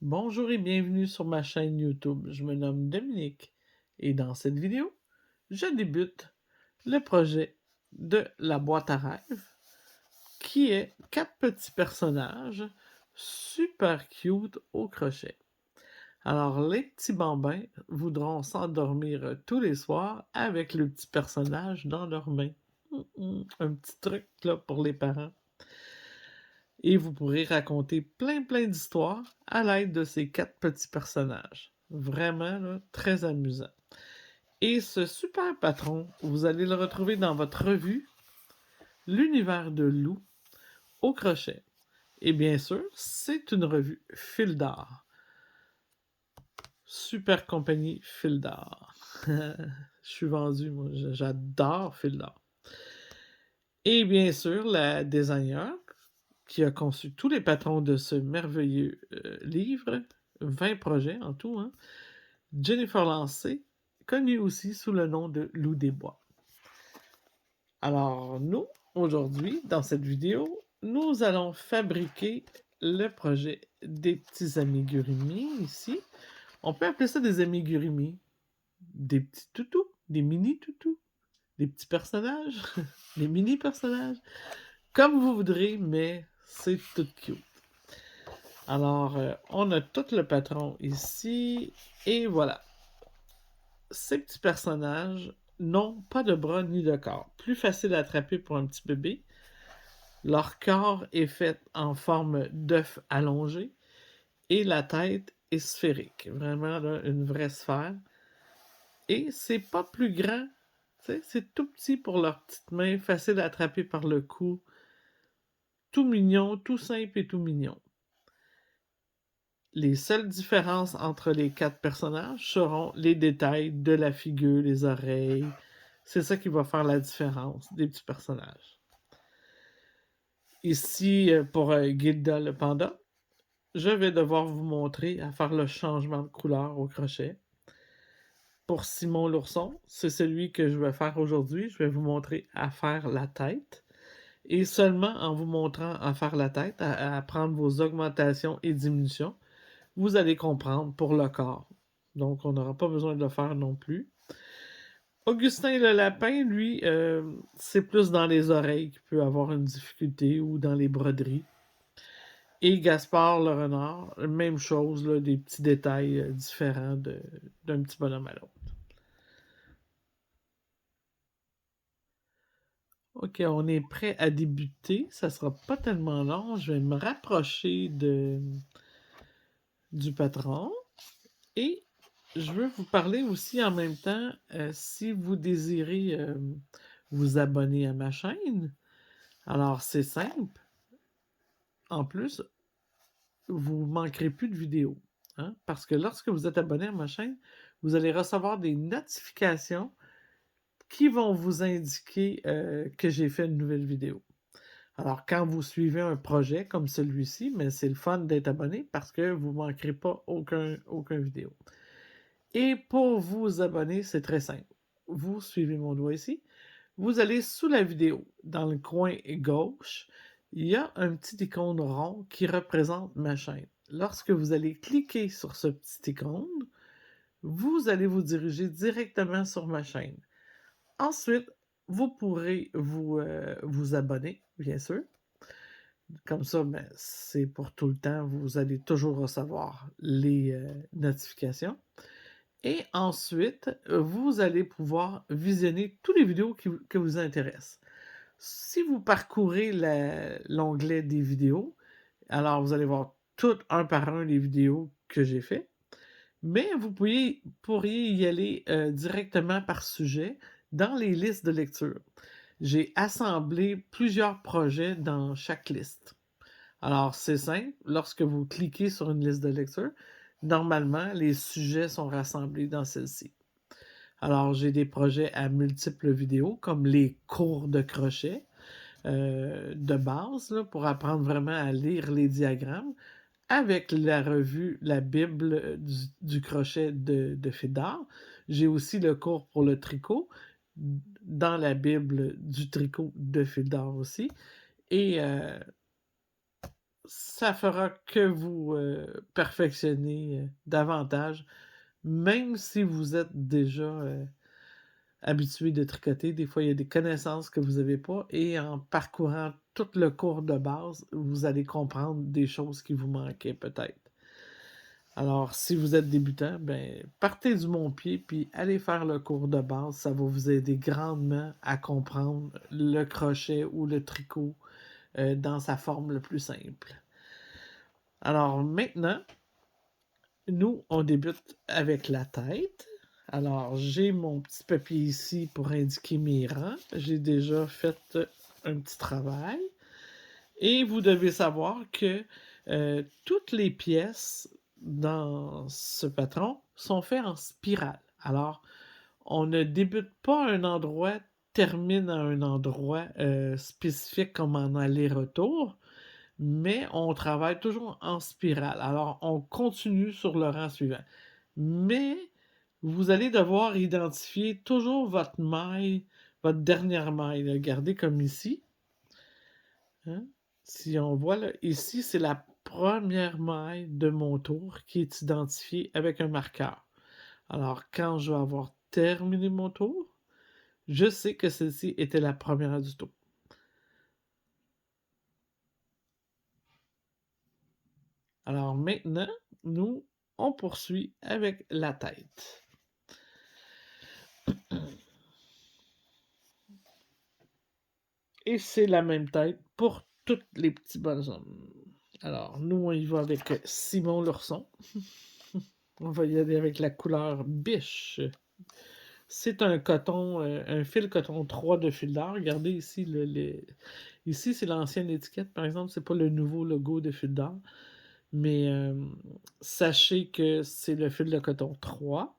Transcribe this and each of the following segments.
Bonjour et bienvenue sur ma chaîne YouTube. Je me nomme Dominique et dans cette vidéo, je débute le projet de la boîte à rêves qui est 4 petits personnages super cute au crochet. Alors, les petits bambins voudront s'endormir tous les soirs avec le petit personnage dans leurs mains. Un petit truc là pour les parents. Et vous pourrez raconter plein d'histoires à l'aide de ces 4 petits personnages. Vraiment, là, très amusant. Et ce super patron, vous allez le retrouver dans votre revue L'univers de Lou au crochet. Et bien sûr, c'est une revue Fil d'art. Super compagnie Fil d'art. Je suis vendu, moi, j'adore Fil d'art. Et bien sûr, la designer qui a conçu tous les patrons de ce merveilleux livre, 20 projets en tout, hein, Jennifer Lancé, connue aussi sous le nom de Lou des Bois. Alors, nous, aujourd'hui, dans cette vidéo, nous allons fabriquer le projet des petits amigurumis ici. On peut appeler ça des amigurumis, des petits toutous, des mini toutous, des petits personnages, des mini personnages, comme vous voudrez, mais c'est tout cute. Alors, on a tout le patron ici, et voilà. Ces petits personnages n'ont pas de bras ni de corps. Plus facile à attraper pour un petit bébé. Leur corps est fait en forme d'œuf allongé et la tête est sphérique. Vraiment, là, une vraie sphère. Et c'est pas plus grand. C'est tout petit pour leurs petites mains, facile à attraper par le cou. Tout mignon, tout simple et tout mignon. Les seules différences entre les 4 personnages seront les détails de la figure, les oreilles. C'est ça qui va faire la différence des petits personnages. Ici, pour Gilda le panda, je vais devoir vous montrer à faire le changement de couleur au crochet. Pour Simon l'ourson, c'est celui que je vais faire aujourd'hui. Je vais vous montrer à faire la tête. Et seulement en vous montrant à faire la tête, à prendre vos augmentations et diminutions, vous allez comprendre pour le corps. Donc, on n'aura pas besoin de le faire non plus. Augustin le lapin, lui, c'est plus dans les oreilles qu'il peut avoir une difficulté ou dans les broderies. Et Gaspard le renard, même chose, là, des petits détails différents d'un petit bonhomme à l'autre. Ok, on est prêt à débuter. Ça sera pas tellement long. Je vais me rapprocher du patron. Et je veux vous parler aussi en même temps, si vous désirez vous abonner à ma chaîne. Alors, c'est simple. En plus, vous ne manquerez plus de vidéos. Hein, parce que lorsque vous êtes abonné à ma chaîne, vous allez recevoir des notifications qui vont vous indiquer que j'ai fait une nouvelle vidéo. Alors, quand vous suivez un projet comme celui-ci, mais c'est le fun d'être abonné parce que vous ne manquerez pas aucun vidéo. Et pour vous abonner, c'est très simple. Vous suivez mon doigt ici. Vous allez sous la vidéo, dans le coin gauche, il y a un petit icône rond qui représente ma chaîne. Lorsque vous allez cliquer sur ce petit icône, vous allez vous diriger directement sur ma chaîne. Ensuite, vous pourrez vous abonner, bien sûr. Comme ça, ben, c'est pour tout le temps. Vous allez toujours recevoir les notifications. Et ensuite, vous allez pouvoir visionner toutes les vidéos que vous intéressent. Si vous parcourez l'onglet des vidéos, alors vous allez voir tout un par un les vidéos que j'ai fait. Mais vous pourriez y aller directement par sujet dans les listes de lecture. J'ai assemblé plusieurs projets dans chaque liste. Alors, c'est simple, lorsque vous cliquez sur une liste de lecture, normalement, les sujets sont rassemblés dans celle-ci. Alors, j'ai des projets à multiples vidéos, comme les cours de crochet de base, là, pour apprendre vraiment à lire les diagrammes, avec la revue La Bible du crochet de Fédard. J'ai aussi le cours pour le tricot, dans la Bible du tricot de Fédard aussi. Et ça fera que vous perfectionner davantage, même si vous êtes déjà habitué de tricoter. Des fois, il y a des connaissances que vous n'avez pas, et en parcourant tout le cours de base, vous allez comprendre des choses qui vous manquaient peut-être. Alors, si vous êtes débutant, ben, partez du bon pied, puis allez faire le cours de base. Ça va vous aider grandement à comprendre le crochet ou le tricot dans sa forme le plus simple. Alors maintenant, nous, on débute avec la tête. Alors, j'ai mon petit papier ici pour indiquer mes rangs. J'ai déjà fait un petit travail. Et vous devez savoir que toutes les pièces dans ce patron sont faites en spirale. Alors, on ne débute pas à un endroit, termine à un endroit spécifique comme en aller-retour, mais on travaille toujours en spirale. Alors, on continue sur le rang suivant. Mais vous allez devoir identifier toujours votre maille, votre dernière maille. Regardez comme ici. Hein? Si on voit là, ici, c'est la première maille de mon tour qui est identifiée avec un marqueur. Alors, quand je vais avoir terminé mon tour, je sais que celle-ci était la première du tour. Alors maintenant, nous, on poursuit avec la tête. Et c'est la même tête pour tous les petits bonshommes. Alors, nous, on y va avec Simon l'ourson. On va y aller avec la couleur biche. C'est un coton, un fil coton 3 de fil d'or. Regardez ici, ici c'est l'ancienne étiquette, par exemple, c'est pas le nouveau logo de fil d'or. Mais sachez que c'est le fil de coton 3,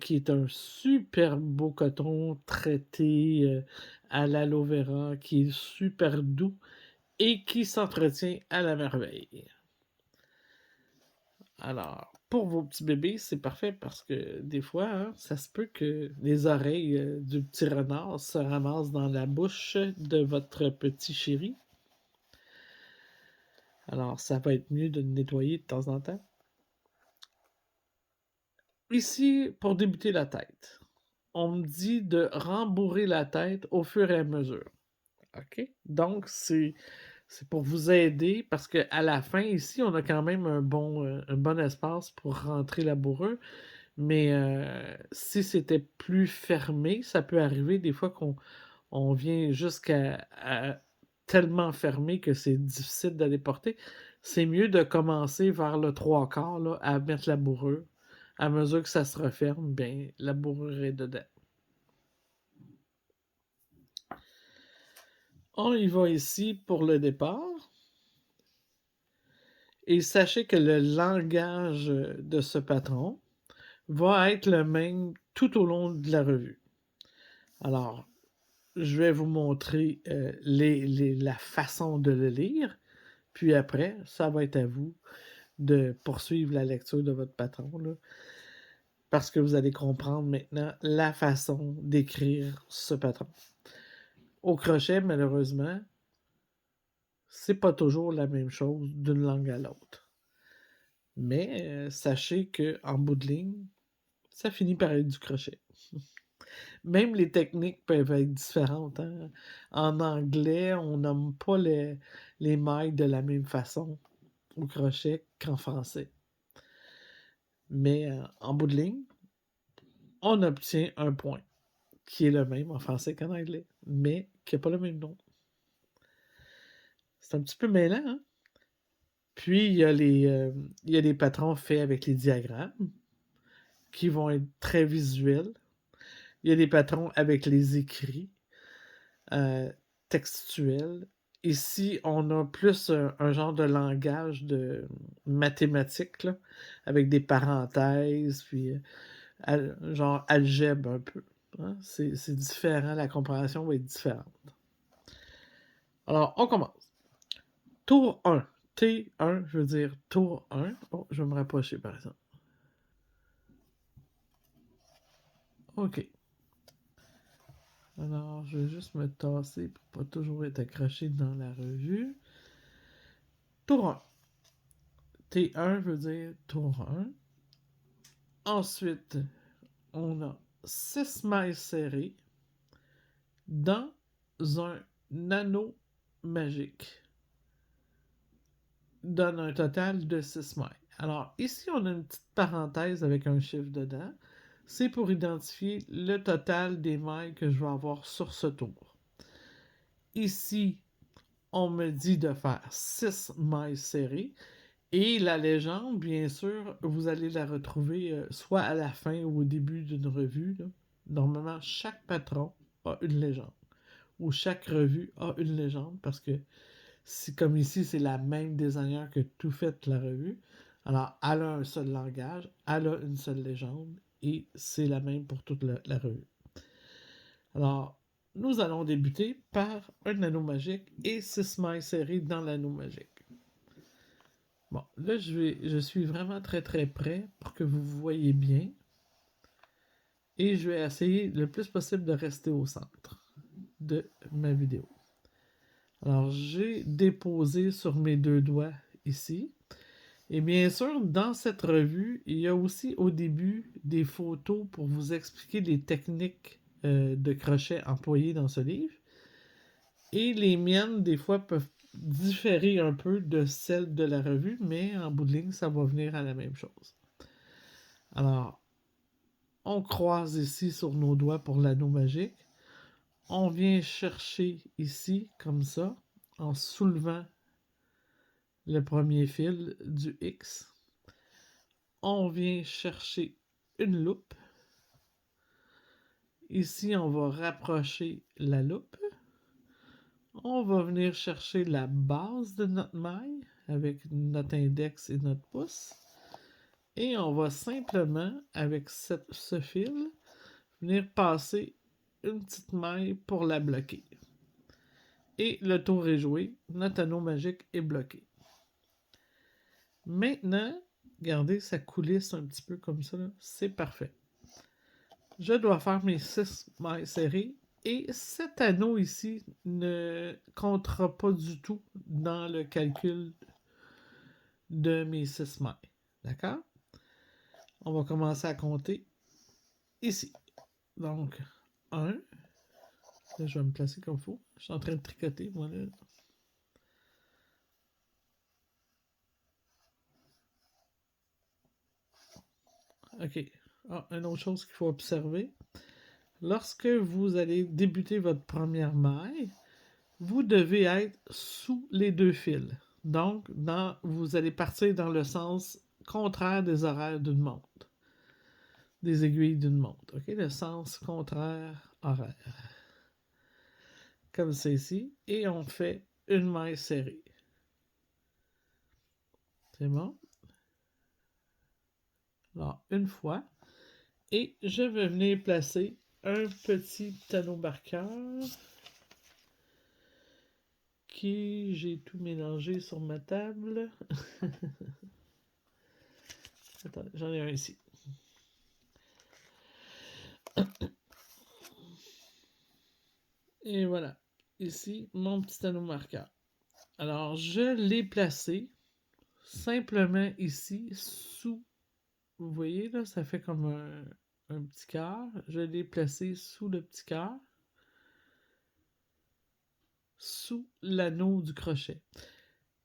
qui est un super beau coton traité à l'aloe vera, qui est super doux et qui s'entretient à la merveille. Alors, pour vos petits bébés, c'est parfait parce que des fois, hein, ça se peut que les oreilles du petit renard se ramassent dans la bouche de votre petit chéri. Alors, ça va être mieux de le nettoyer de temps en temps. Ici, pour débuter la tête, on me dit de rembourrer la tête au fur et à mesure. OK? Donc, c'est pour vous aider parce qu'à la fin, ici, on a quand même un bon espace pour rentrer la bourrure. Mais si c'était plus fermé, ça peut arriver des fois qu'on vient jusqu'à tellement fermé que c'est difficile d'aller porter. C'est mieux de commencer vers le trois quarts là, à mettre la bourrure. À mesure que ça se referme, bien, la bourrure est dedans. On y va ici pour le départ. Et sachez que le langage de ce patron va être le même tout au long de la revue. Alors, je vais vous montrer la façon de le lire, puis après, ça va être à vous de poursuivre la lecture de votre patron, là, parce que vous allez comprendre maintenant la façon d'écrire ce patron. Au crochet, malheureusement, c'est pas toujours la même chose d'une langue à l'autre. Mais sachez qu'en bout de ligne, ça finit par être du crochet. Même les techniques peuvent être différentes. Hein. En anglais, on nomme pas les mailles de la même façon au crochet qu'en français. Mais en bout de ligne, on obtient un point qui est le même en français qu'en anglais, mais qui n'a pas le même nom. C'est un petit peu mêlant, hein? Puis, il y a les patrons faits avec les diagrammes qui vont être très visuels. Il y a des patrons avec les écrits textuels. Ici, on a plus un genre de langage de mathématiques, là, avec des parenthèses, puis genre algèbre un peu. Hein? C'est différent, la compréhension va être différente. Alors, on commence. Tour 1. T1, je veux dire tour 1. Oh, je vais me rapprocher par exemple. OK. Alors, je vais juste me tasser pour pas toujours être accroché dans la revue. Tour 1. T1 veut dire tour 1. Ensuite, on a 6 mailles serrées dans un anneau magique. Donne un total de 6 mailles. Alors, ici, on a une petite parenthèse avec un chiffre dedans. C'est pour identifier le total des mailles que je vais avoir sur ce tour. Ici, on me dit de faire 6 mailles serrées. Et la légende, bien sûr, vous allez la retrouver soit à la fin ou au début d'une revue. Là. Normalement, chaque patron a une légende. Ou chaque revue a une légende parce que comme ici, c'est la même designer que tout fait la revue. Alors, elle a un seul langage, elle a une seule légende, et c'est la même pour toute la revue. Alors, nous allons débuter par un anneau magique et 6 mailles serrées dans l'anneau magique. Bon, là, je suis vraiment très très près pour que vous voyez bien. Et je vais essayer le plus possible de rester au centre de ma vidéo. Alors, j'ai déposé sur mes 2 doigts ici. Et bien sûr, dans cette revue, il y a aussi au début des photos pour vous expliquer les techniques de crochet employées dans ce livre. Et les miennes, des fois, peuvent différer un peu de celles de la revue, mais en bout de ligne, ça va venir à la même chose. Alors, on croise ici sur nos doigts pour l'anneau magique. On vient chercher ici, comme ça, en soulevant le premier fil du X. On vient chercher une loupe. Ici, on va rapprocher la loupe. On va venir chercher la base de notre maille avec notre index et notre pouce. Et on va simplement, avec ce fil, venir passer une petite maille pour la bloquer. Et le tour est joué. Notre anneau magique est bloqué. Maintenant, regardez, ça coulisse un petit peu comme ça. C'est parfait. Je dois faire mes 6 mailles serrées. Et cet anneau ici ne comptera pas du tout dans le calcul de mes 6 mailles. D'accord? On va commencer à compter ici. Donc, 1. Là, je vais me placer comme il faut. Je suis en train de tricoter, moi, là. OK. Une autre chose qu'il faut observer. Lorsque vous allez débuter votre première maille, vous devez être sous les 2 fils. Donc, vous allez partir dans le sens contraire des horaires d'une montre. Des aiguilles d'une montre. OK? Le sens contraire horaire. Comme c'est ici. Et on fait une maille serrée. C'est bon? Alors, une fois. Et je vais venir placer un petit anneau marqueur qui j'ai tout mélangé sur ma table. Attends, j'en ai un ici. Et voilà. Ici, mon petit anneau marqueur. Alors, je l'ai placé simplement ici, sous. Vous voyez, là, ça fait comme un petit cœur. Je l'ai placé sous le petit cœur. Sous l'anneau du crochet.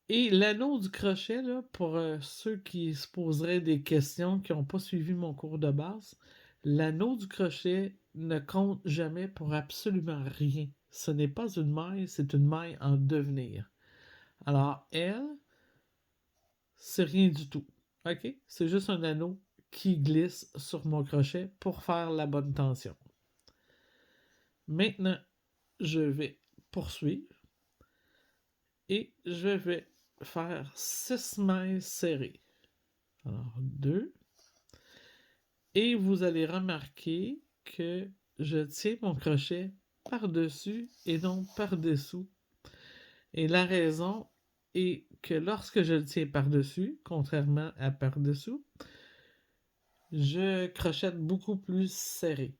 Et l'anneau du crochet, là, pour ceux qui se poseraient des questions, qui n'ont pas suivi mon cours de base, l'anneau du crochet ne compte jamais pour absolument rien. Ce n'est pas une maille, c'est une maille en devenir. Alors, elle, c'est rien du tout. OK? C'est juste un anneau qui glisse sur mon crochet pour faire la bonne tension. Maintenant, je vais poursuivre et je vais faire 6 mailles serrées. Alors, 2. Et vous allez remarquer que je tiens mon crochet par-dessus et non par-dessous. Et la raison est que lorsque je le tiens par-dessus, contrairement à par-dessous, je crochette beaucoup plus serré.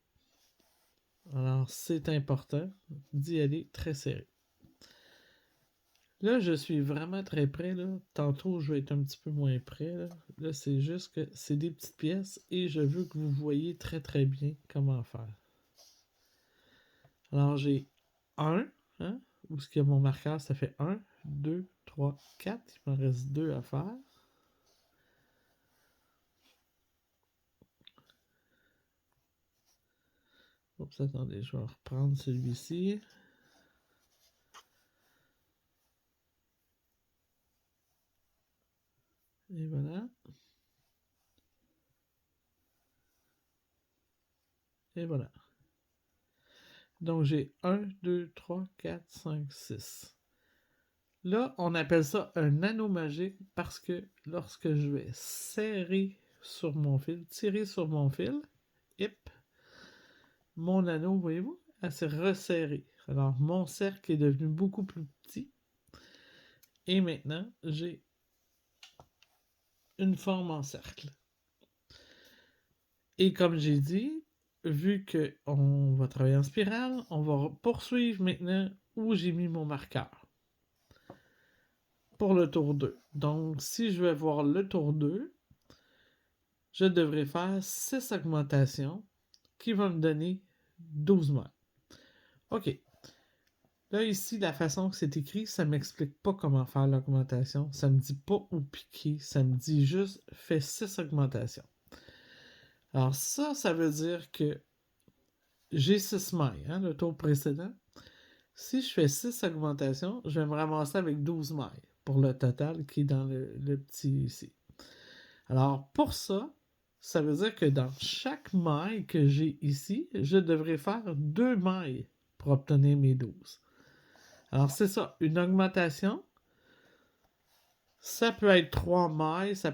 Alors, c'est important d'y aller très serré. Là, je suis vraiment très près, là. Tantôt, je vais être un petit peu moins près, là. Là, c'est juste que c'est des petites pièces et je veux que vous voyez très très bien comment faire. Alors, j'ai 1, hein, où ce qu'il y a mon marqueur, ça fait 1, 2, 3, 4. Il m'en reste 2 à faire. Oups, attendez, je vais reprendre celui-ci. Et voilà. Et voilà. Donc, j'ai 1, 2, 3, 4, 5, 6. Là, on appelle ça un anneau magique parce que lorsque je vais serrer sur mon fil, tirer sur mon fil, hip, mon anneau, voyez-vous, elle s'est resserrée. Alors, mon cercle est devenu beaucoup plus petit. Et maintenant, j'ai une forme en cercle. Et comme j'ai dit, vu qu'on va travailler en spirale, on va poursuivre maintenant où j'ai mis mon marqueur pour le tour 2. Donc, si je vais voir le tour 2, je devrais faire 6 augmentations qui vont me donner 12 mailles. OK. Là, ici, la façon que c'est écrit, ça ne m'explique pas comment faire l'augmentation. Ça ne me dit pas où piquer. Ça me dit juste fais 6 augmentations. Alors ça veut dire que j'ai 6 mailles, hein, le tour précédent. Si je fais 6 augmentations, je vais me ramasser avec 12 mailles pour le total qui est dans le petit ici. Alors pour ça, ça veut dire que dans chaque maille que j'ai ici, je devrais faire 2 mailles pour obtenir mes 12. Alors c'est ça, une augmentation, ça peut être 3 mailles, ça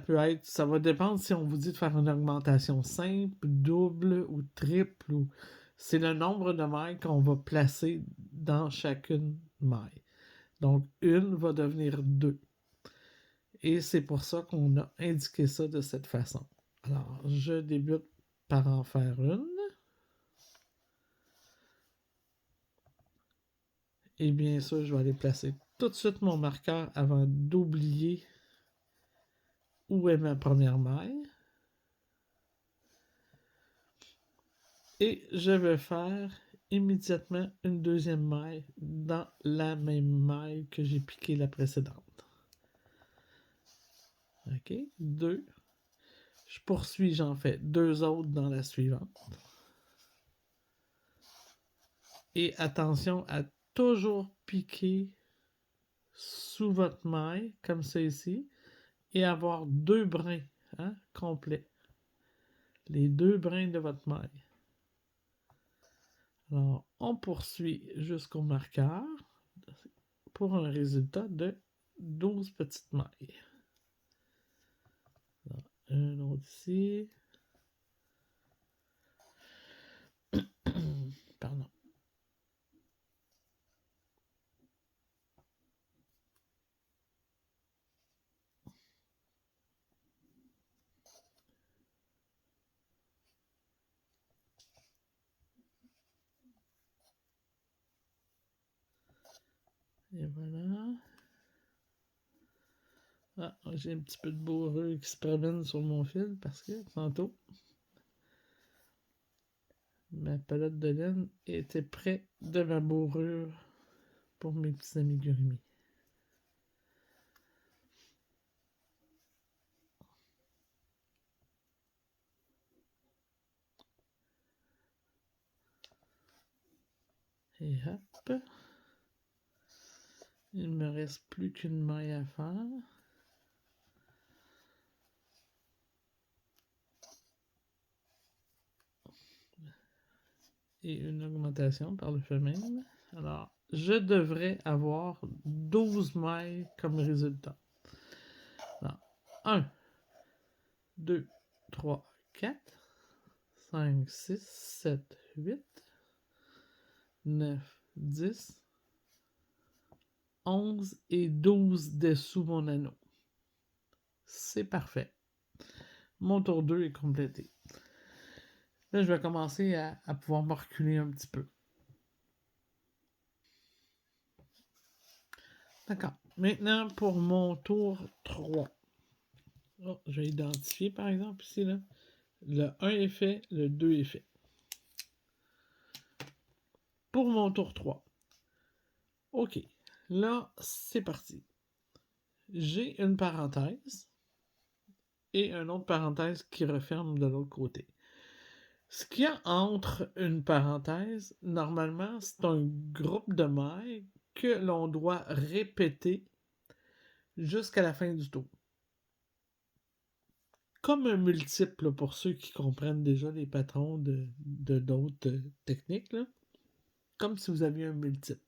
va dépendre si on vous dit de faire une augmentation simple, double ou triple. C'est le nombre de mailles qu'on va placer dans chacune maille. Donc, une va devenir 2. Et c'est pour ça qu'on a indiqué ça de cette façon. Alors, je débute par en faire une. Et bien sûr, je vais aller placer tout de suite mon marqueur avant d'oublier où est ma première maille. Et je vais faire immédiatement une deuxième maille dans la même maille que j'ai piqué la précédente. OK, 2. Je poursuis, j'en fais 2 autres dans la suivante. Et attention à toujours piquer sous votre maille, comme ça ici, et avoir 2 brins, hein, complets. Les 2 brins de votre maille. Alors, on poursuit jusqu'au marqueur pour un résultat de 12 petites mailles. Alors, un autre ici. Pardon. Et voilà. Ah, j'ai un petit peu de bourreux qui se promène sur mon fil parce que tantôt, ma pelote de laine était près de ma bourrure pour mes petits amigurumis. Et hop. Il me reste plus qu'une maille à faire. Et une augmentation par le fait même. Alors, je devrais avoir 12 mailles comme résultat. Alors, 1, 2, 3, 4, 5, 6, 7, 8, 9, 10, 11 et 12 dessous mon anneau. C'est parfait. Mon tour 2 est complété. Là, je vais commencer à pouvoir me reculer un petit peu. D'accord. Maintenant, pour mon tour 3. Oh, je vais identifier, par exemple, ici, là. Le 1 est fait, le 2 est fait. Pour mon tour 3. OK. Là, c'est parti. J'ai une parenthèse et une autre parenthèse qui referme de l'autre côté. Ce qu'il y a entre une parenthèse, normalement, c'est un groupe de mailles que l'on doit répéter jusqu'à la fin du tour. Comme un multiple, là, pour ceux qui comprennent déjà les patrons de d'autres techniques, là. Comme si vous aviez un multiple.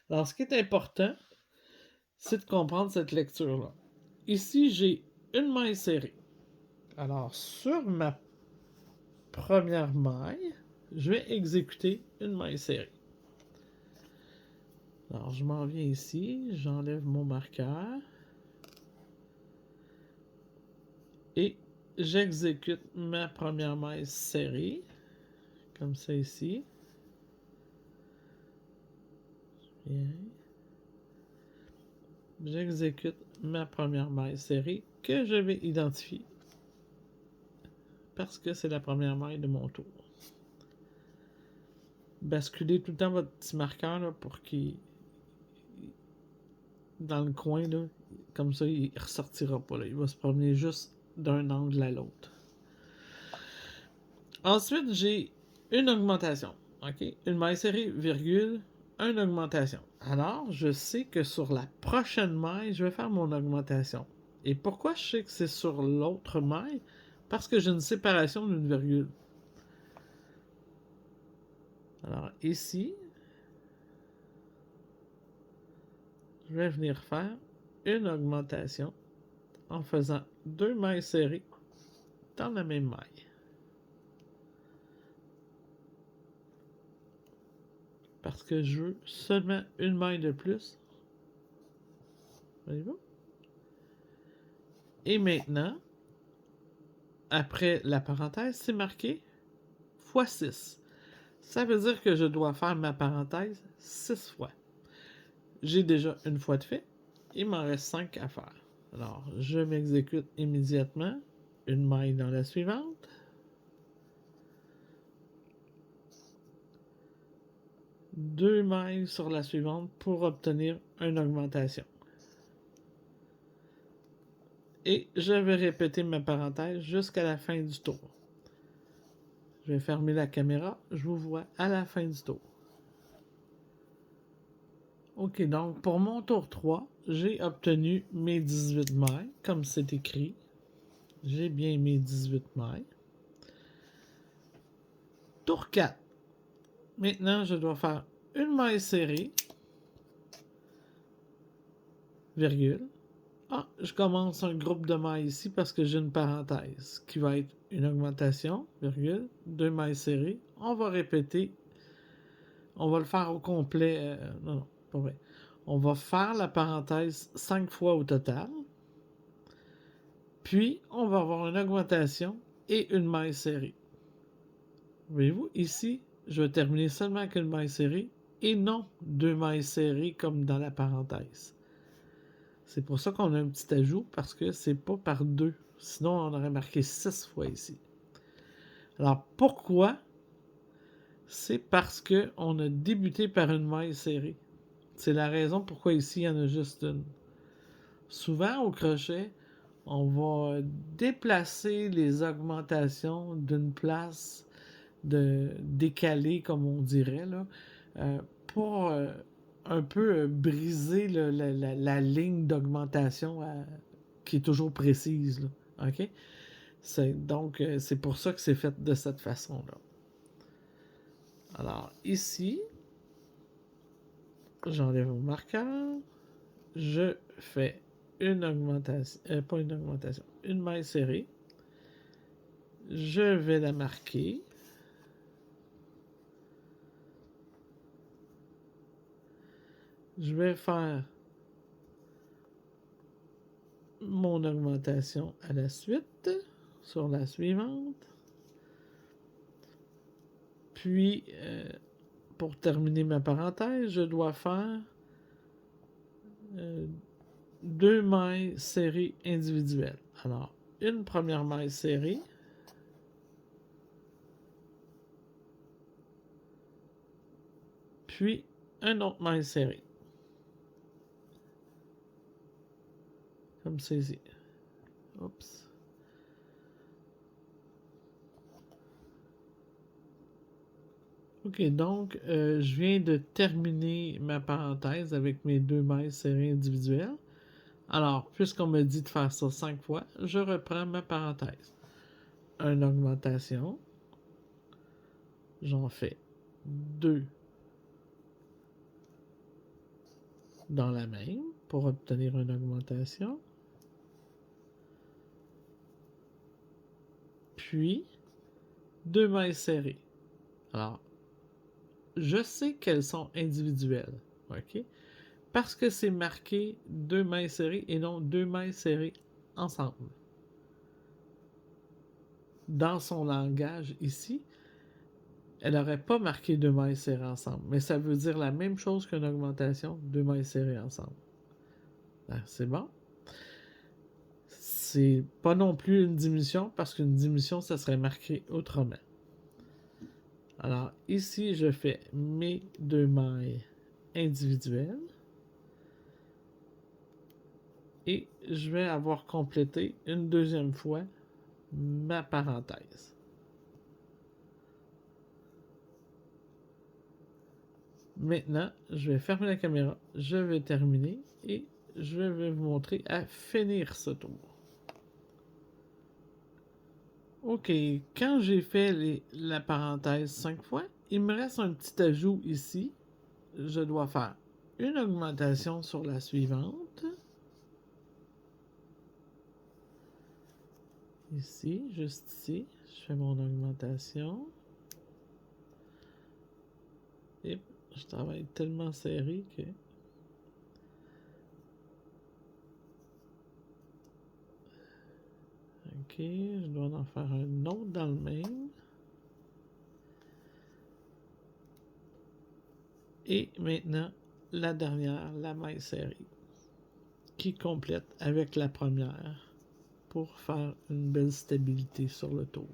Alors, ce qui est important, c'est de comprendre cette lecture-là. Ici, j'ai une maille serrée. Alors, sur ma première maille, je vais exécuter une maille serrée. Alors, je m'en viens ici, j'enlève mon marqueur et j'exécute ma première maille serrée, comme ça ici. Bien. J'exécute ma première maille serrée que je vais identifier parce que c'est la première maille de mon tour. Basculez tout le temps votre petit marqueur là, pour qu'il dans le coin là, comme ça il ressortira pas là. Il va se promener juste d'un angle à l'autre. Ensuite, j'ai une augmentation. OK? Une maille serrée, virgule, une augmentation. Alors, je sais que sur la prochaine maille, je vais faire mon augmentation. Et pourquoi je sais que c'est sur l'autre maille? Parce que j'ai une séparation d'une virgule. Alors, ici, je vais venir faire une augmentation en faisant deux mailles serrées dans la même maille. Parce que je veux seulement une maille de plus. Voyez-vous? Et maintenant, après la parenthèse, c'est marqué x 6. Ça veut dire que je dois faire ma parenthèse 6 fois. J'ai déjà une fois de fait. Il m'en reste 5 à faire. Alors, je m'exécute immédiatement une maille dans la suivante. Deux mailles sur la suivante pour obtenir une augmentation. Et je vais répéter ma parenthèse jusqu'à la fin du tour. Je vais fermer la caméra. Je vous vois à la fin du tour. Ok, donc pour mon tour 3, j'ai obtenu mes 18 mailles, comme c'est écrit. J'ai bien mes 18 mailles. Tour 4. Maintenant, je dois faire une maille serrée, virgule. Ah, je commence un groupe de mailles ici parce que j'ai une parenthèse qui va être une augmentation, virgule, deux mailles serrées. On va répéter. On va le faire au complet. Non, pas vrai. On va faire la parenthèse 5 fois au total. Puis, on va avoir une augmentation et une maille serrée. Voyez-vous, ici, je vais terminer seulement avec une maille serrée et non deux mailles serrées comme dans la parenthèse. C'est pour ça qu'on a un petit ajout parce que c'est pas par deux. Sinon, on aurait marqué 6 fois ici. Alors, pourquoi? C'est parce qu'on a débuté par une maille serrée. C'est la raison pourquoi ici, il y en a juste une. Souvent, au crochet, on va déplacer les augmentations d'une place décalée, comme on dirait, là, pour un peu briser la ligne d'augmentation qui est toujours précise. Là. OK? Donc, c'est pour ça que c'est fait de cette façon-là. Alors, ici, j'enlève mon marqueur. Je fais une augmentation, pas une augmentation, une maille serrée. Je vais la marquer. Je vais faire mon augmentation à la suite, sur la suivante. Puis, pour terminer ma parenthèse, je dois faire 2 mailles serrées individuelles. Alors, une première maille serrée, puis un autre maille serrée, comme ceci. Oups. Ok, donc je viens de terminer ma parenthèse avec mes 2 mailles serrées individuelles. Alors, puisqu'on me dit de faire ça 5 fois, je reprends ma parenthèse. Une augmentation, j'en fais 2 dans la même pour obtenir une augmentation. Puis, 2 mailles serrées. Alors, je sais qu'elles sont individuelles, ok? Parce que c'est marqué 2 mailles serrées et non 2 mailles serrées ensemble. Dans son langage ici, elle n'aurait pas marqué 2 mailles serrées ensemble, mais ça veut dire la même chose qu'une augmentation, 2 mailles serrées ensemble. C'est bon? C'est pas non plus une diminution, parce qu'une diminution, ça serait marqué autrement. Alors, ici, je fais mes 2 mailles individuelles. Et je vais avoir complété une deuxième fois ma parenthèse. Maintenant, je vais fermer la caméra, je vais terminer et je vais vous montrer à finir ce tour. Ok, quand j'ai fait la parenthèse 5 fois, il me reste un petit ajout ici. Je dois faire une augmentation sur la suivante. Ici, juste ici, je fais mon augmentation. Et je travaille tellement serré que... Ok, je dois en faire un autre dans le même. Et maintenant, la dernière, la maille serrée, qui complète avec la première pour faire une belle stabilité sur le tour.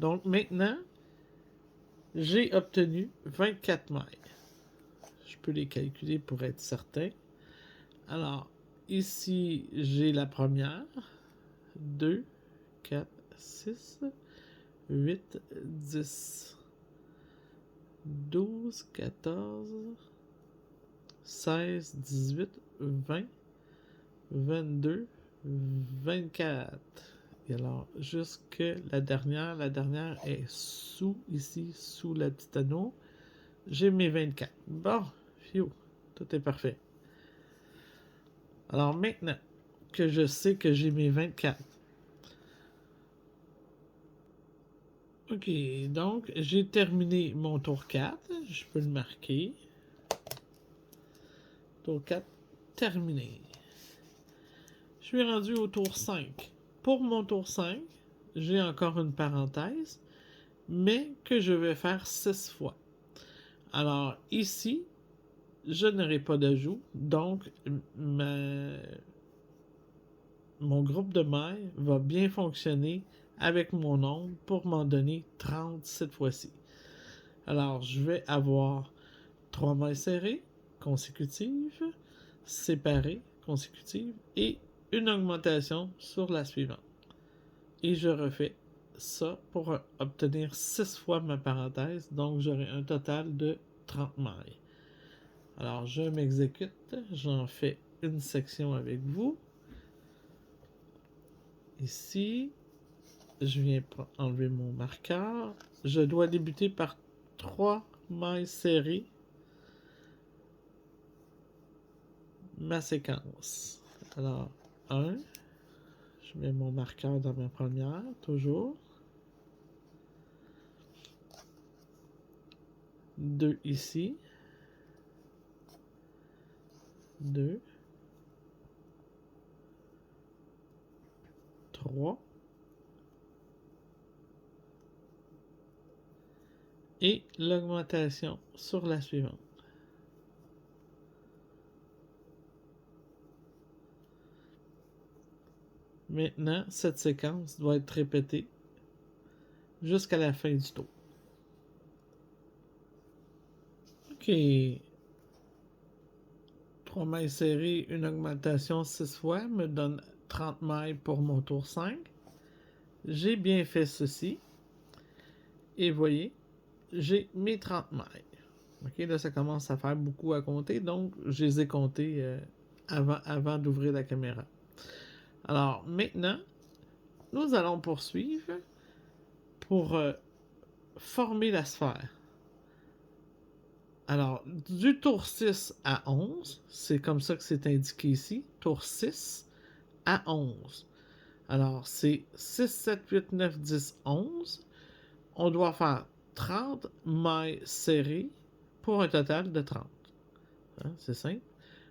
Donc maintenant, j'ai obtenu 24 mailles. Je peux les calculer pour être certain. Alors, ici, j'ai la première. 2, 4, 6, 8, 10, 12, 14, 16, 18, 20, 22, 24. Et alors, jusque la dernière est sous, ici, sous la petite anneau. J'ai mes 24. Bon, phew, tout est parfait. Alors maintenant que je sais que j'ai mes 24, ok, donc j'ai terminé mon tour 4, je peux le marquer. Tour 4, terminé. Je suis rendu au tour 5. Pour mon tour 5, j'ai encore une parenthèse, mais que je vais faire 6 fois. Alors ici, je n'aurai pas d'ajout, donc mon groupe de mailles va bien fonctionner avec mon nombre pour m'en donner 30 cette fois-ci. Alors, je vais avoir 3 mailles serrées consécutives, séparées consécutives et une augmentation sur la suivante. Et je refais ça pour obtenir 6 fois ma parenthèse, donc j'aurai un total de 30 mailles. Alors, je m'exécute, j'en fais une section avec vous. Ici, je viens enlever mon marqueur. Je dois débuter par 3 mailles serrées. Ma séquence. Alors, 1. Je mets mon marqueur dans ma première, toujours. 2 ici. 2. 3. et l'augmentation sur la suivante. Maintenant, cette séquence doit être répétée jusqu'à la fin du tour. OK. 3 mailles serrées, une augmentation 6 fois me donne 30 mailles pour mon tour 5. J'ai bien fait ceci. Et voyez, j'ai mes 30 mailles. OK, là, ça commence à faire beaucoup à compter, donc je les ai comptés avant d'ouvrir la caméra. Alors, maintenant, nous allons poursuivre pour former la sphère. Alors, du tour 6 à 11, c'est comme ça que c'est indiqué ici, tour 6 à 11. Alors, c'est 6, 7, 8, 9, 10, 11. On doit faire 30 mailles serrées pour un total de 30. Hein, c'est simple.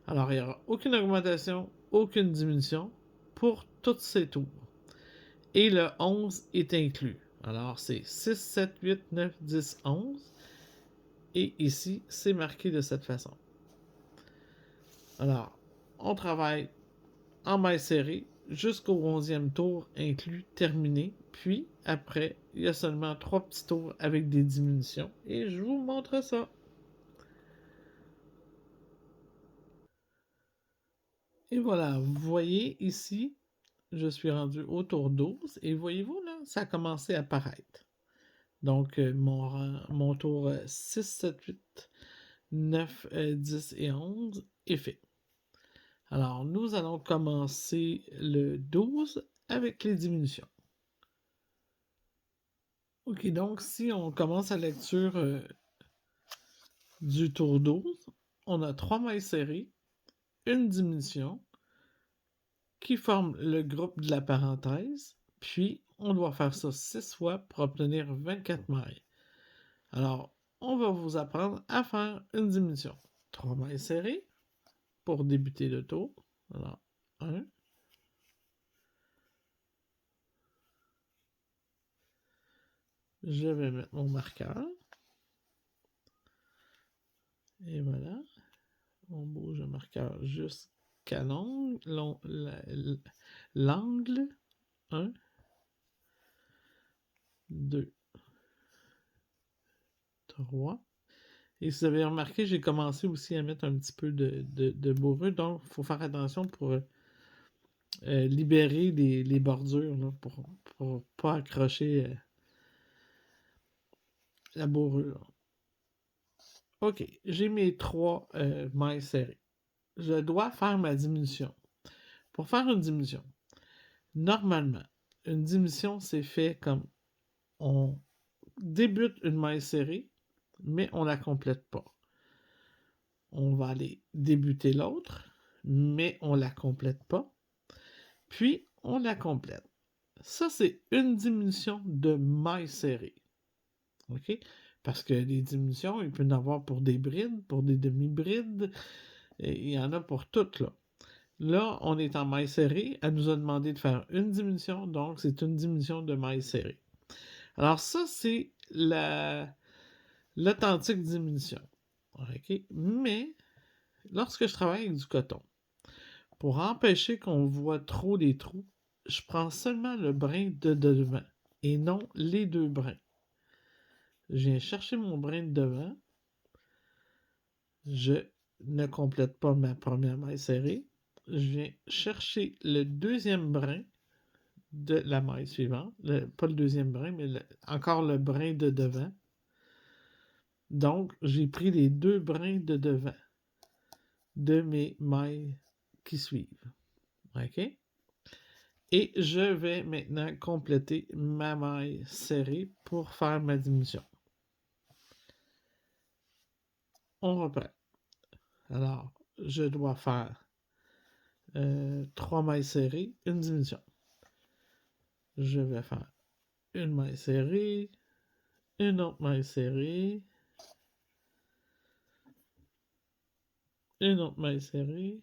Alors, il n'y aura aucune augmentation, aucune diminution pour tous ces tours. Et le 11 est inclus. Alors, c'est 6, 7, 8, 9, 10, 11. Et ici, c'est marqué de cette façon. Alors, on travaille en mailles serrées jusqu'au 11e tour inclus, terminé. Puis, après, il y a seulement 3 petits tours avec des diminutions. Et je vous montre ça. Et voilà, vous voyez ici, je suis rendu au tour 12 et voyez-vous là, ça a commencé à apparaître. Donc, mon tour 6, 7, 8, 9, 10 et 11 est fait. Alors, nous allons commencer le 12 avec les diminutions. OK, donc si on commence la lecture du tour 12, on a 3 mailles serrées, une diminution qui forme le groupe de la parenthèse, puis on doit faire ça 6 fois pour obtenir 24 mailles. Alors, on va vous apprendre à faire une diminution. 3 mailles serrées pour débuter le tour. Alors, 1. Je vais mettre mon marqueur. Et voilà. On bouge le marqueur jusqu'à l'angle. 1, 2, 3. Et si vous avez remarqué, j'ai commencé aussi à mettre un petit peu de bourrure. Donc, il faut faire attention pour libérer les bordures là, pour ne pas accrocher la bourrure. OK, j'ai mes 3 mailles serrées. Je dois faire ma diminution. Pour faire une diminution, normalement, une diminution, c'est fait comme on débute une maille serrée, mais on ne la complète pas. On va aller débuter l'autre, mais on ne la complète pas. Puis, on la complète. Ça, c'est une diminution de maille serrée. OK? Parce que les diminutions, il peut y en avoir pour des brides, pour des demi-brides. Il y en a pour toutes, là. Là, on est en maille serrée. Elle nous a demandé de faire une diminution, donc c'est une diminution de maille serrée. Alors ça, c'est l'authentique diminution. OK? Mais, lorsque je travaille avec du coton, pour empêcher qu'on voit trop les trous, je prends seulement le brin de devant et non les deux brins. Je viens chercher mon brin de devant. Je ne complète pas ma première maille serrée. Je viens chercher le deuxième brin de la maille suivante. Pas le deuxième brin, mais encore le brin de devant. Donc, j'ai pris les 2 brins de devant de mes mailles qui suivent. OK? Et je vais maintenant compléter ma maille serrée pour faire ma diminution. On reprend. Alors, je dois faire 3 mailles serrées, une diminution. Je vais faire une maille serrée, une autre maille serrée, une autre maille serrée,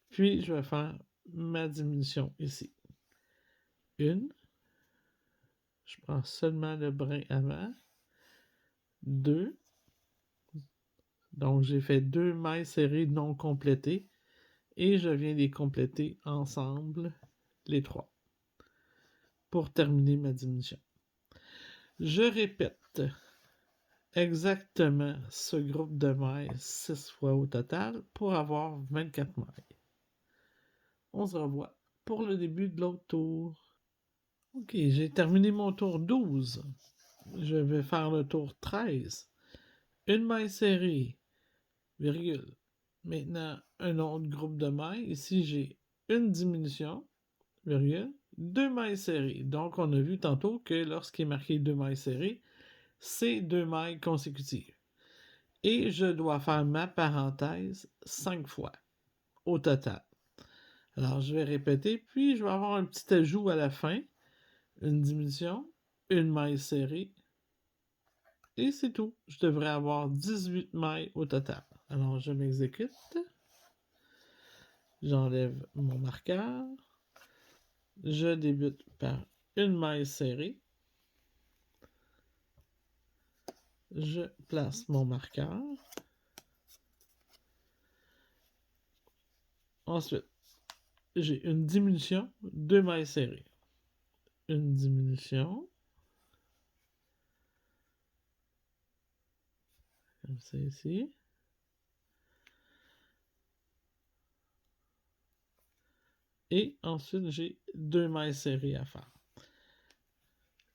puis je vais faire ma diminution ici. Une, Je prends seulement le brin avant. 2. Donc, j'ai fait 2 mailles serrées non complétées. Et je viens les compléter ensemble, les 3, pour terminer ma diminution. Je répète exactement ce groupe de mailles 6 fois au total pour avoir 24 mailles. On se revoit pour le début de l'autre tour. Ok, j'ai terminé mon tour 12. Je vais faire le tour 13. Une maille serrée, virgule. Maintenant, un autre groupe de mailles. Ici, j'ai une diminution, virgule, 2 mailles serrées. Donc, on a vu tantôt que lorsqu'il est marqué 2 mailles serrées, c'est 2 mailles consécutives. Et je dois faire ma parenthèse 5 fois au total. Alors, je vais répéter, puis je vais avoir un petit ajout à la fin, une diminution, une maille serrée, et c'est tout. Je devrais avoir 18 mailles au total. Alors, je m'exécute. J'enlève mon marqueur. Je débute par une maille serrée. Je place mon marqueur. Ensuite, j'ai une diminution, 2 mailles serrées. Une diminution. Comme ça ici. Et ensuite, j'ai 2 mailles serrées à faire.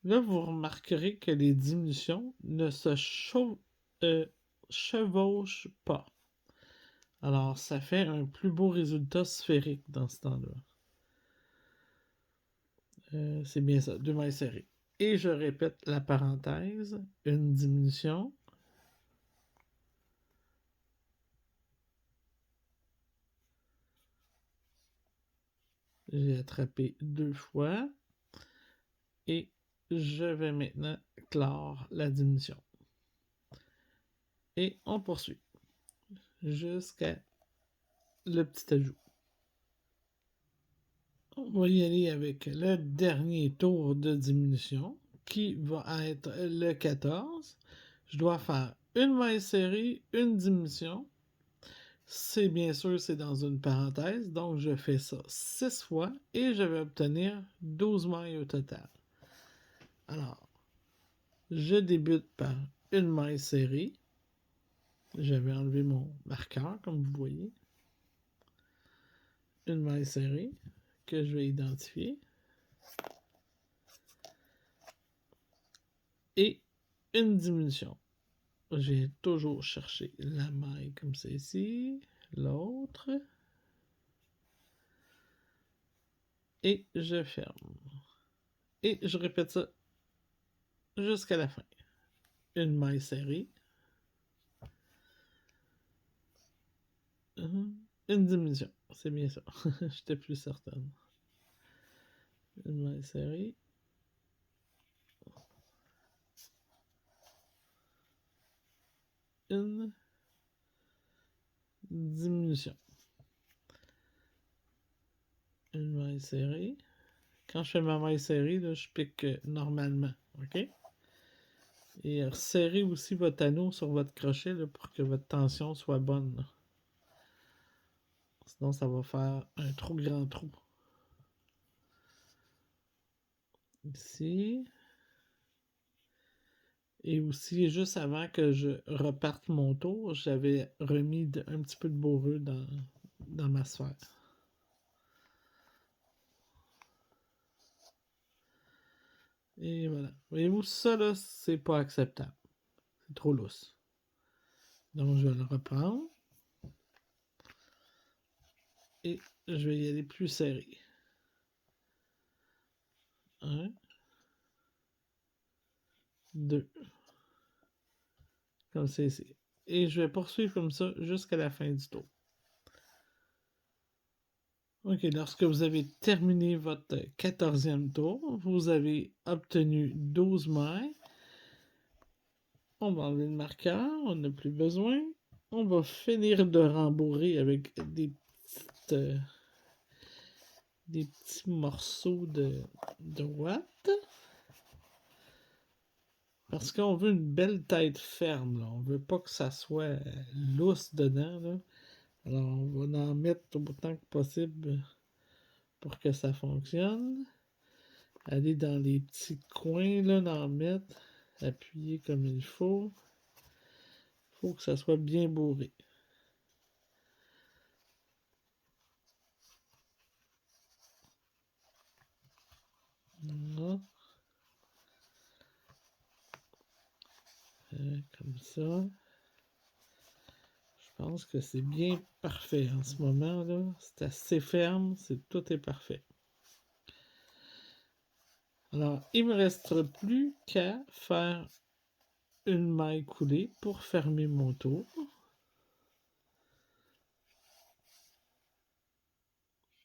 Là, vous remarquerez que les diminutions ne se chevauchent pas. Alors, ça fait un plus beau résultat sphérique dans ce temps-là. C'est bien ça, 2 mailles serrées. Et je répète la parenthèse, une diminution. J'ai attrapé 2 fois. Et je vais maintenant clore la diminution. Et on poursuit jusqu'à le petit ajout. On va y aller avec le dernier tour de diminution qui va être le 14. Je dois faire une maille serrée, une diminution. C'est bien sûr, c'est dans une parenthèse, donc je fais ça 6 fois et je vais obtenir 12 mailles au total. Alors, je débute par une maille serrée. Je vais enlever mon marqueur, comme vous voyez. Une maille serrée que je vais identifier. Et une diminution. J'ai toujours cherché la maille comme c'est ici. L'autre. Et je ferme. Et je répète ça jusqu'à la fin. Une maille serrée. Une diminution. C'est bien ça. J'étais plus certaine. Une maille serrée. Une diminution. Une maille serrée. Quand je fais ma maille serrée, là, je pique normalement. OK? Et resserrez aussi votre anneau sur votre crochet là, pour que votre tension soit bonne. Là. Sinon, ça va faire un trop grand trou. Ici. Et aussi, juste avant que je reparte mon tour, j'avais remis un petit peu de bourreux dans ma sphère. Et voilà. Voyez-vous, ça, là, c'est pas acceptable. C'est trop lousse. Donc, je vais le reprendre. Et je vais y aller plus serré. 1, 2. Comme c'est ici. Et je vais poursuivre comme ça jusqu'à la fin du tour. Ok, lorsque vous avez terminé votre 14e tour, vous avez obtenu 12 mailles. On va enlever le marqueur, on n'a plus besoin. On va finir de rembourrer avec des petits morceaux de ouate. Parce qu'on veut une belle tête ferme, là. On veut pas que ça soit lousse dedans, là. Alors, on va en mettre autant que possible pour que ça fonctionne. Aller dans les petits coins, là, d'en mettre. Appuyer comme il faut. Faut que ça soit bien bourré. Voilà. Comme ça. Je pense que c'est bien parfait en ce moment, là. C'est assez ferme, tout est parfait. Alors, il me reste plus qu'à faire une maille coulée pour fermer mon tour.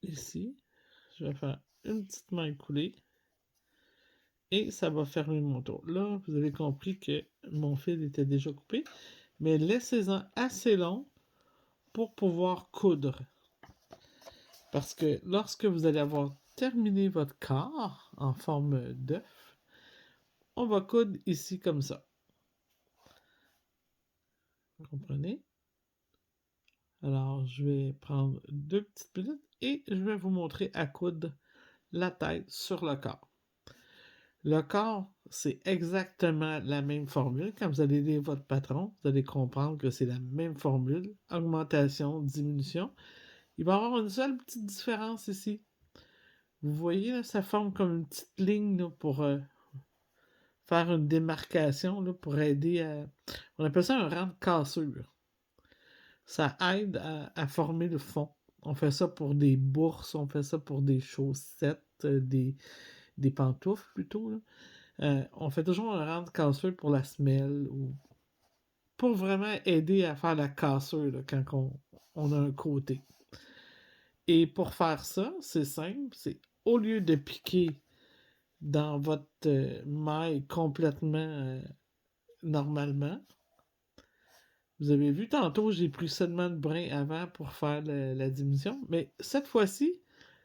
Ici, je vais faire une petite maille coulée et ça va fermer mon tour. Là, vous avez compris que mon fil était déjà coupé, mais laissez-en assez long pour pouvoir coudre. Parce que lorsque vous allez avoir terminé votre quart en forme d'œuf, on va coudre ici comme ça. Vous comprenez? Alors, je vais prendre 2 petites minutes et je vais vous montrer à coudre la tête sur le corps. Le corps, c'est exactement la même formule. Quand vous allez lire votre patron, vous allez comprendre que c'est la même formule. Augmentation, diminution. Il va y avoir une seule petite différence ici. Vous voyez, là, ça forme comme une petite ligne là, pour faire une démarcation, là, pour aider à... On appelle ça un rang de cassure. Ça aide à former le fond. On fait ça pour des bourses, on fait ça pour des chaussettes, des pantoufles plutôt. Là. On fait toujours un rang de cassure pour la semelle ou pour vraiment aider à faire la cassure là, quand on a un côté. Et pour faire ça, c'est simple, c'est au lieu de piquer dans votre maille complètement normalement, vous avez vu tantôt, j'ai pris seulement le brin avant pour faire la diminution, mais cette fois-ci,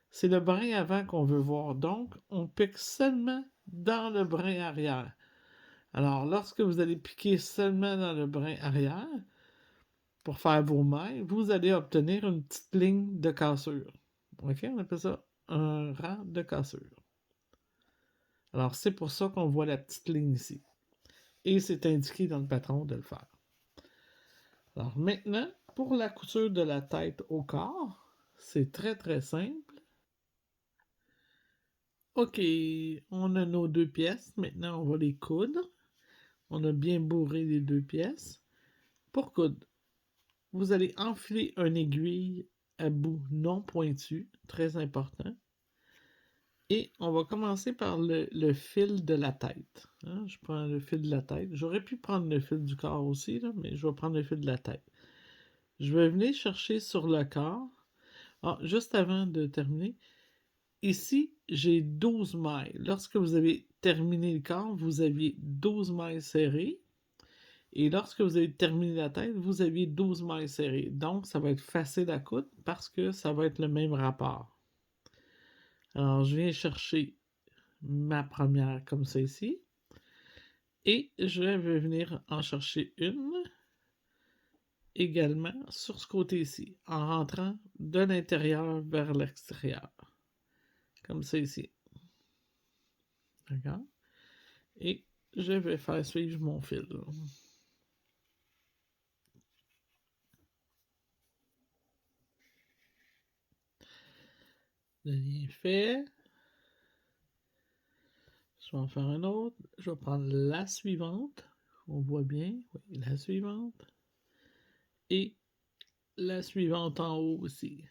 c'est le brin avant qu'on veut voir. Donc, on pique seulement dans le brin arrière. Alors, lorsque vous allez piquer seulement dans le brin arrière, pour faire vos mailles, vous allez obtenir une petite ligne de cassure. OK? On appelle ça un rang de cassure. Alors, c'est pour ça qu'on voit la petite ligne ici. Et c'est indiqué dans le patron de le faire. Alors, maintenant, pour la couture de la tête au corps, c'est très, très simple. OK, on a nos 2 pièces. Maintenant, on va les coudre. On a bien bourré les 2 pièces. Pour coudre, vous allez enfiler une aiguille à bout non pointu, très important. Et on va commencer par le fil de la tête. Hein? Je prends le fil de la tête. J'aurais pu prendre le fil du corps aussi, là, mais je vais prendre le fil de la tête. Je vais venir chercher sur le corps. Ah, juste avant de terminer, ici, j'ai 12 mailles. Lorsque vous avez terminé le corps, vous aviez 12 mailles serrées. Et lorsque vous avez terminé la tête, vous aviez 12 mailles serrées. Donc, ça va être facile à coudre parce que ça va être le même rapport. Alors, je viens chercher ma première comme ça ici. Et je vais venir en chercher une également sur ce côté-ci, en rentrant de l'intérieur vers l'extérieur. Comme ça ici. D'accord? Et je vais faire suivre mon fil. Le lien est fait. Je vais en faire un autre. Je vais prendre la suivante. On voit bien. Oui, la suivante. Et la suivante en haut aussi.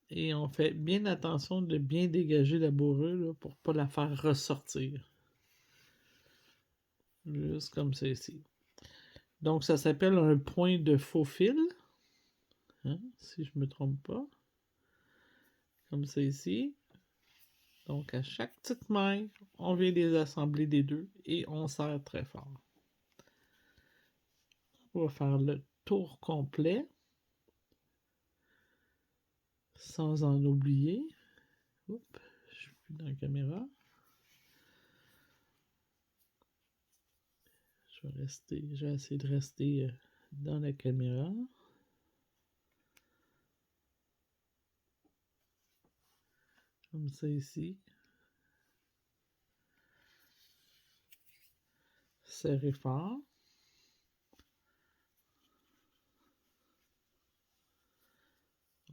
Et on fait bien attention de bien dégager la bourrure là, pour ne pas la faire ressortir. Juste comme ça ici. Donc ça s'appelle un point de faux fil. Hein, si je ne me trompe pas. Comme ça ici. Donc à chaque petite maille, on vient les assembler des deux et on serre très fort. On va faire le tour complet. Sans en oublier. Oups, je suis plus dans la caméra. je vais essayer de rester dans la caméra. Comme ça ici. Serrez fort.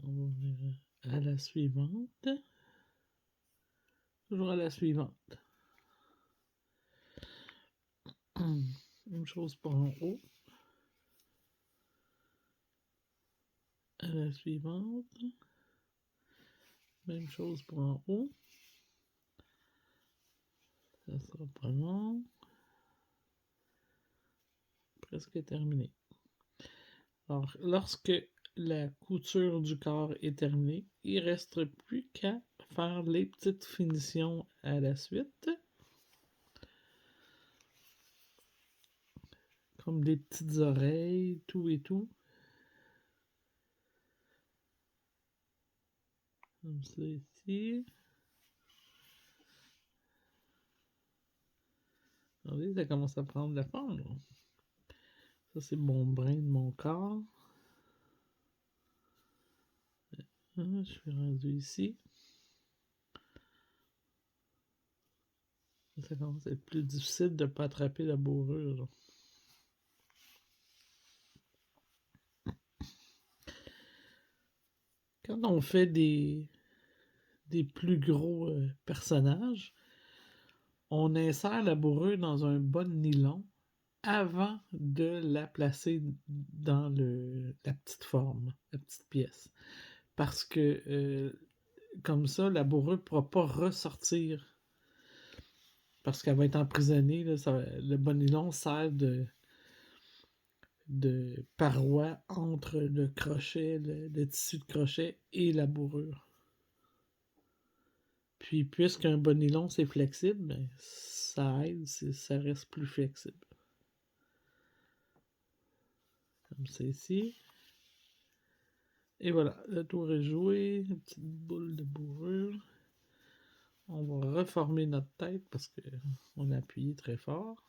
On va ouvrir à la suivante. Toujours à la suivante. Même chose pour en haut. À la suivante. Même chose pour en haut. Ça sera pas long. Presque terminé. Alors, lorsque la couture du corps est terminée, il ne reste plus qu'à faire les petites finitions à la suite. Comme des petites oreilles, tout et tout. Comme ça ici. Regardez, ça commence à prendre la forme. Là. Ça, c'est mon brin de mon corps. Je suis rendu ici. Ça commence à être plus difficile de ne pas attraper la bourrure. Là. Quand on fait des plus gros personnages, on insère la bourrure dans un bas de nylon avant de la placer dans la petite forme, la petite pièce. Parce que comme ça, la bourrure ne pourra pas ressortir. Parce qu'elle va être emprisonnée. Là, le bas de nylon sert de paroi entre le crochet, le tissu de crochet et la bourrure. Puis, puisqu'un bas de nylon, c'est flexible, ben, ça aide, ça reste plus flexible. Comme ça ici. Et voilà, le tour est joué. Une petite boule de bourrure. On va reformer notre tête parce qu'on a appuyé très fort.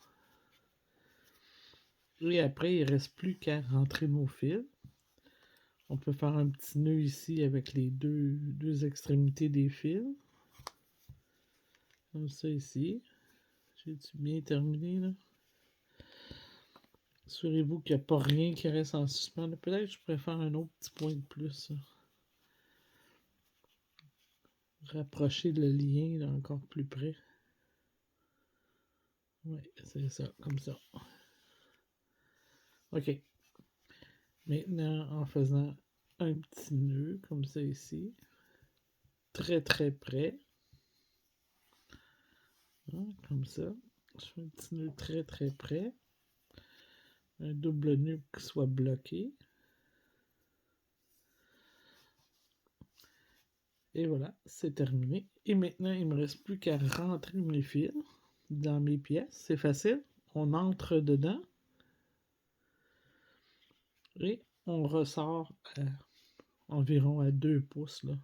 Et après, il ne reste plus qu'à rentrer nos fils. On peut faire un petit nœud ici avec les deux extrémités des fils. Comme ça ici. J'ai-tu bien terminé là? Assurez-vous qu'il n'y a pas rien qui reste en suspens. Peut-être que je pourrais faire un autre petit point de plus. Là. Rapprocher le lien là, encore plus près. Oui, c'est ça, comme ça. OK. Maintenant, en faisant un petit nœud, comme ça ici, très très près, hein, comme ça, je fais un petit nœud très très près, un double nœud qui soit bloqué, et voilà, c'est terminé. Et maintenant, il ne me reste plus qu'à rentrer mes fils dans mes pièces, c'est facile, on entre dedans, et on ressort environ à 2 pouces, là.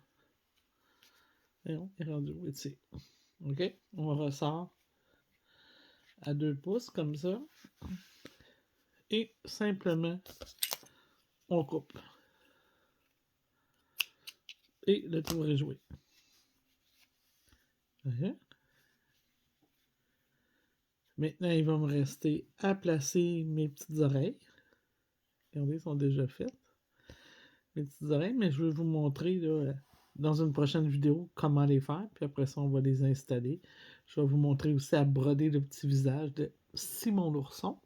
Et on est rendu où ici. OK? On ressort à 2 pouces, comme ça. Et simplement, on coupe. Et le tour est joué. Maintenant, il va me rester à placer mes petites oreilles. Regardez, elles sont déjà faites. Mes petites oreilles, mais je vais vous montrer là, dans une prochaine vidéo comment les faire. Puis après ça, on va les installer. Je vais vous montrer aussi à broder le petit visage de Simon l'ourson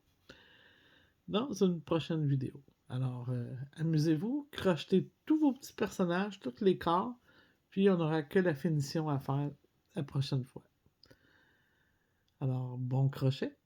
dans une prochaine vidéo. Alors, amusez-vous, crochetez tous vos petits personnages, tous les corps, puis on n'aura que la finition à faire la prochaine fois. Alors, bon crochet!